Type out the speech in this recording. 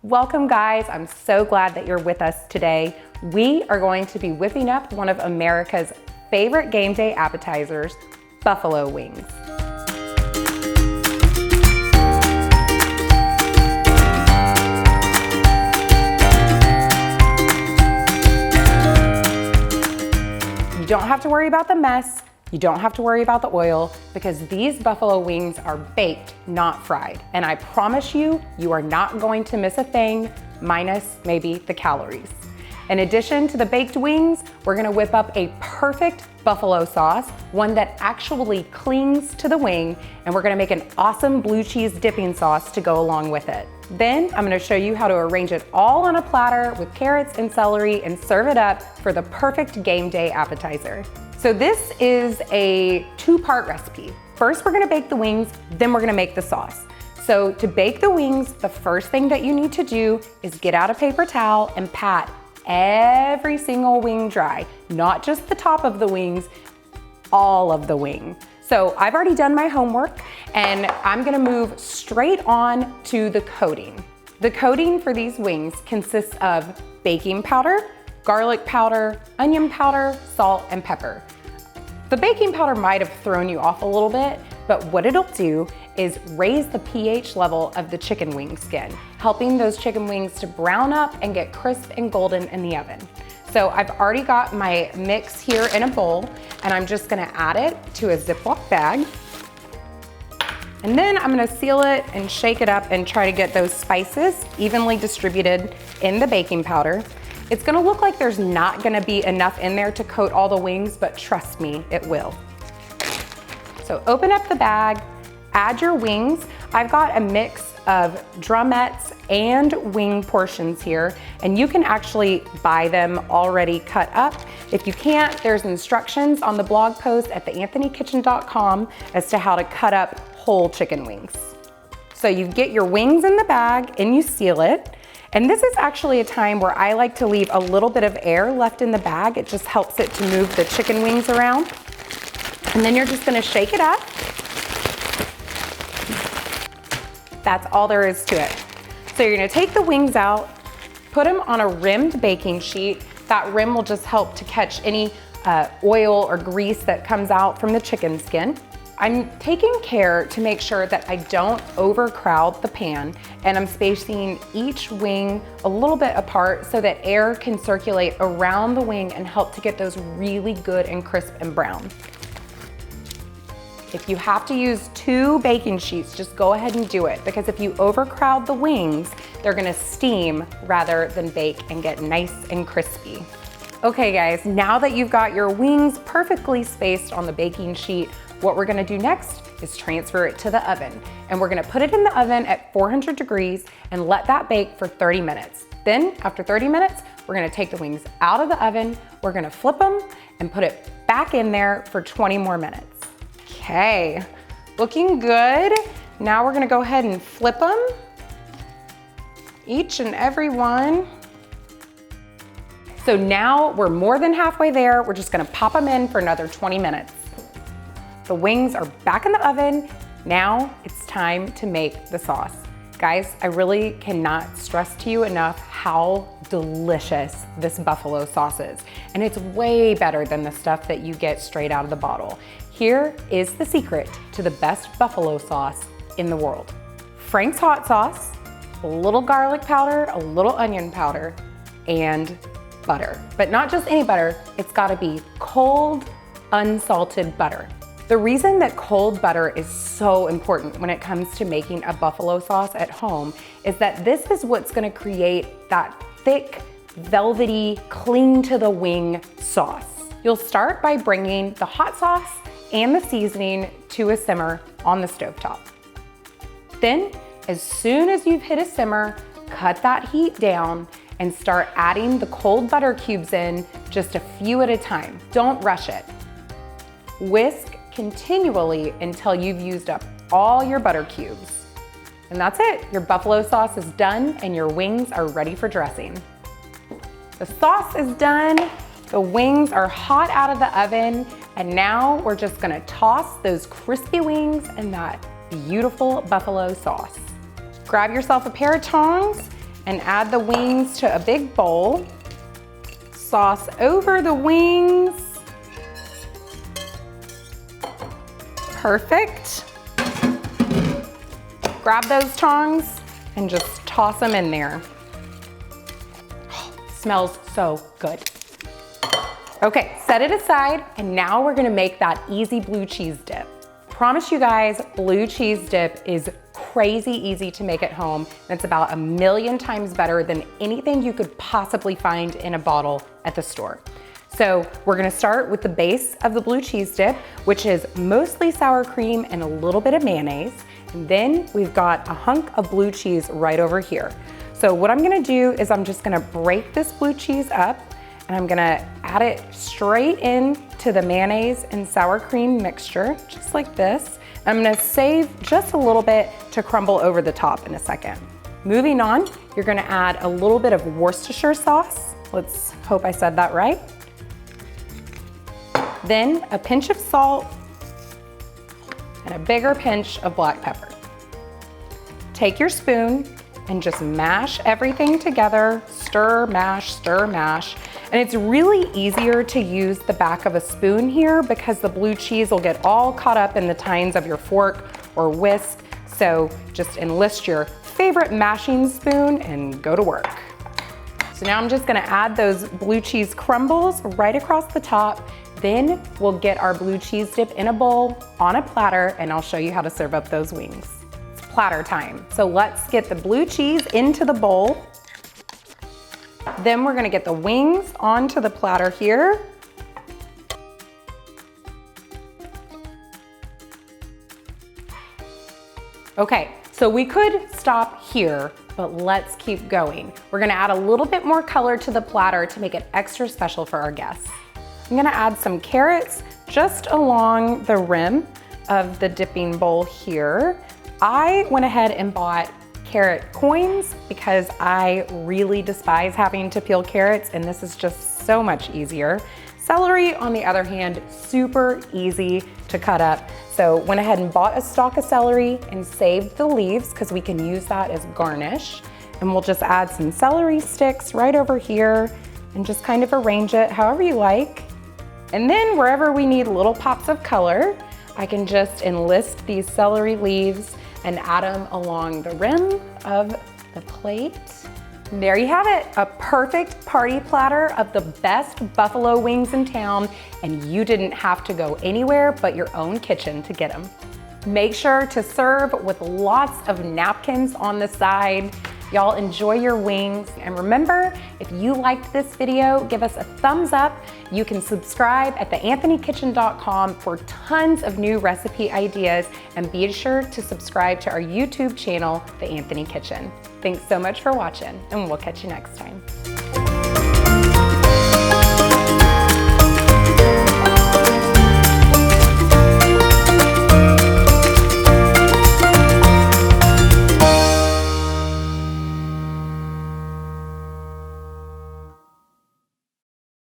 Welcome guys, I'm so glad that you're with us today. We are going to be whipping up one of America's favorite game day appetizers, buffalo wings. You don't have to worry about the mess. You don't have to worry about the oil because these buffalo wings are baked, not fried. And I promise you, you are not going to miss a thing, minus maybe the calories. In addition to the baked wings, we're gonna whip up a perfect buffalo sauce, one that actually clings to the wing, and we're gonna make an awesome blue cheese dipping sauce to go along with it. Then I'm gonna show you how to arrange it all on a platter with carrots and celery and serve it up for the perfect game day appetizer. So this is a two-part recipe. First, we're gonna bake the wings, then we're gonna make the sauce. So to bake the wings, the first thing that you need to do is get out a paper towel and pat every single wing dry, not just the top of the wings, all of the wing. So I've already done my homework and I'm gonna move straight on to the coating. The coating for these wings consists of baking powder, garlic powder, onion powder, salt, and pepper. The baking powder might have thrown you off a little bit, but what it'll do is raise the pH level of the chicken wing skin, helping those chicken wings to brown up and get crisp and golden in the oven. So I've already got my mix here in a bowl, and I'm just gonna add it to a Ziploc bag. And then I'm gonna seal it and shake it up and try to get those spices evenly distributed in the baking powder. It's gonna look like there's not gonna be enough in there to coat all the wings, but trust me, it will. So open up the bag, add your wings. I've got a mix of drumettes and wing portions here, and you can actually buy them already cut up. If you can't, there's instructions on the blog post at theanthonykitchen.com as to how to cut up whole chicken wings. So you get your wings in the bag and you seal it. And this is actually a time where I like to leave a little bit of air left in the bag. It just helps it to move the chicken wings around. And then you're just gonna shake it up. That's all there is to it. So you're gonna take the wings out, put them on a rimmed baking sheet. That rim will just help to catch any oil or grease that comes out from the chicken skin. I'm taking care to make sure that I don't overcrowd the pan, and I'm spacing each wing a little bit apart so that air can circulate around the wing and help to get those really good and crisp and brown. If you have to use 2 baking sheets, just go ahead and do it, because if you overcrowd the wings, they're gonna steam rather than bake and get nice and crispy. Okay guys, now that you've got your wings perfectly spaced on the baking sheet, what we're gonna do next is transfer it to the oven. And we're gonna put it in the oven at 400 degrees and let that bake for 30 minutes. Then after 30 minutes, we're gonna take the wings out of the oven, we're gonna flip them and put it back in there for 20 more minutes. Okay, looking good. Now we're gonna go ahead and flip them, each and every one. So now we're more than halfway there. We're just gonna pop them in for another 20 minutes. The wings are back in the oven. Now it's time to make the sauce. Guys, I really cannot stress to you enough how delicious this buffalo sauce is. And it's way better than the stuff that you get straight out of the bottle. Here is the secret to the best buffalo sauce in the world. Frank's hot sauce, a little garlic powder, a little onion powder, and butter. But not just any butter, it's gotta be cold, unsalted butter. The reason that cold butter is so important when it comes to making a buffalo sauce at home is that this is what's gonna create that thick, velvety, cling to the wing sauce. You'll start by bringing the hot sauce and the seasoning to a simmer on the stovetop. Then, as soon as you've hit a simmer, cut that heat down and start adding the cold butter cubes in just a few at a time. Don't rush it. Whisk continually until you've used up all your butter cubes. And that's it. Your buffalo sauce is done and your wings are ready for dressing. The sauce is done, the wings are hot out of the oven, and now we're just gonna toss those crispy wings in that beautiful buffalo sauce. Grab yourself a pair of tongs and add the wings to a big bowl. Sauce over the wings. Perfect. Grab those tongs and just toss them in there. Oh, smells so good. Okay, set it aside, and now we're gonna make that easy blue cheese dip. Promise you guys, blue cheese dip is crazy easy to make at home, and it's about 1,000,000 times better than anything you could possibly find in a bottle at the store. So we're gonna start with the base of the blue cheese dip, which is mostly sour cream and a little bit of mayonnaise. And then we've got a hunk of blue cheese right over here. So what I'm gonna do is I'm just gonna break this blue cheese up, and I'm gonna add it straight in to the mayonnaise and sour cream mixture, just like this. I'm gonna save just a little bit to crumble over the top in a second. Moving on, you're gonna add a little bit of Worcestershire sauce. Let's hope I said that right. Then a pinch of salt and a bigger pinch of black pepper. Take your spoon and just mash everything together. Stir, mash, stir, mash. And it's really easier to use the back of a spoon here because the blue cheese will get all caught up in the tines of your fork or whisk. So just enlist your favorite mashing spoon and go to work. So now I'm just gonna add those blue cheese crumbles right across the top. Then we'll get our blue cheese dip in a bowl on a platter, and I'll show you how to serve up those wings. It's platter time. So let's get the blue cheese into the bowl. Then we're gonna get the wings onto the platter here. Okay, so we could stop here, but let's keep going. We're gonna add a little bit more color to the platter to make it extra special for our guests. I'm gonna add some carrots just along the rim of the dipping bowl here. I went ahead and bought carrot coins because I really despise having to peel carrots, and this is just so much easier. Celery, on the other hand, super easy to cut up. So went ahead and bought a stalk of celery and saved the leaves because we can use that as garnish. And we'll just add some celery sticks right over here and just kind of arrange it however you like. And then wherever we need little pops of color, I can just enlist these celery leaves and add them along the rim of the plate. And there you have it, a perfect party platter of the best buffalo wings in town, and you didn't have to go anywhere but your own kitchen to get them. Make sure to serve with lots of napkins on the side. Y'all enjoy your wings. And remember, if you liked this video, give us a thumbs up. You can subscribe at theanthonykitchen.com for tons of new recipe ideas, and be sure to subscribe to our YouTube channel, The Anthony Kitchen. Thanks so much for watching, and we'll catch you next time.